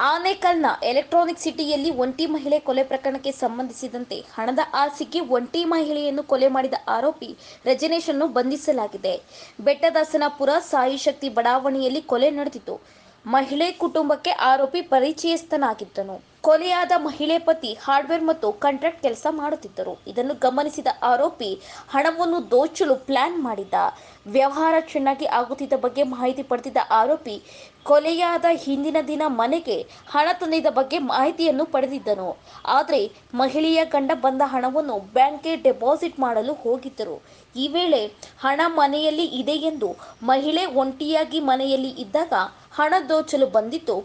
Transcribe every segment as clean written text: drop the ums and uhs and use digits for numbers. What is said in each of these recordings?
ಆನೇಕಲ್ನ electronic ಸಿಟಿಯಲ್ಲಿ ಒಂಟಿ ಮಹಿಳೆ ಕೊಲೆ ಪ್ರಕರಣಕ್ಕೆ ಸಂಬಂಧಿಸಿದಂತೆ ಹಣದ ಆಸೆಗೆ ಒಂಟಿ ಮಹಿಳೆಯನ್ನು ಕೊಲೆ ಮಾಡಿದ ಆರೋಪಿ ರಜನೀಶ್ ಅನ್ನು ಬಂಧಿಸಲಾಗಿದೆ. ಬೆಟ್ಟದಾಸನಪುರ ಸಾಯಿ ಶಕ್ತಿ ಬಡಾವಣೆಯಲ್ಲಿ ಕೊಲೆ ನಡೆದಿದ್ದು, ಮಹಿಳೆ ಕುಟುಂಬಕ್ಕೆ ಆರೋಪಿ ಪರಿಚಯಸ್ಥನಾಗಿದ್ದನು. ಕೊಲೆಯಾದ ಮಹಿಳೆ ಪತಿ ಹಾರ್ಡ್ವೇರ್ ಮತ್ತು ಕಾಂಟ್ರಾಕ್ಟ್ ಕೆಲಸ ಮಾಡುತ್ತಿದ್ದರು. ಇದನ್ನು ಗಮನಿಸಿದ ಆರೋಪಿ ಹಣವನ್ನು ದೋಚಲು ಪ್ಲಾನ್ ಮಾಡಿದ್ದ. ವ್ಯವಹಾರ ಚೆನ್ನಾಗಿ ಆಗುತ್ತಿದ್ದ ಬಗ್ಗೆ ಮಾಹಿತಿ ಪಡೆದಿದ್ದ ಆರೋಪಿ ಕೊಲೆಯಾದ ಹಿಂದಿನ ದಿನ ಮನೆಗೆ ಹಣ ತಂದಿದ್ದ ಬಗ್ಗೆ ಮಾಹಿತಿಯನ್ನು ಪಡೆದಿದ್ದನು. ಆದರೆ ಮಹಿಳೆಯ ಗಂಡ ಬಂದ ಹಣವನ್ನು ಬ್ಯಾಂಕ್ಗೆ ಡೆಪಾಸಿಟ್ ಮಾಡಲು ಹೋಗಿದ್ದರು. ಈ ವೇಳೆ ಹಣ ಮನೆಯಲ್ಲಿ ಇದೆ ಎಂದು ಮಹಿಳೆ ಒಂಟಿಯಾಗಿ ಮನೆಯಲ್ಲಿ ಇದ್ದಾಗ ಹಣ ದೋಚಲು ಬಂದಿದ್ದು,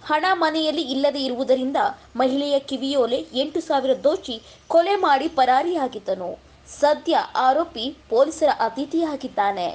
ಹಣ ಮನೆಯಲ್ಲಿ ಇಲ್ಲದೆ ಇರುವುದರಿಂದ ಮಹಿಳೆಯ ಕಿವಿಯೋಲೆ 8,000 ದೋಚಿ ಕೊಲೆ ಮಾಡಿ ಪರಾರಿಯಾಗಿದ್ದನು. ಸದ್ಯ ಆರೋಪಿ ಪೊಲೀಸರ ಅತಿಥಿಯಾಗಿದ್ದಾನೆ.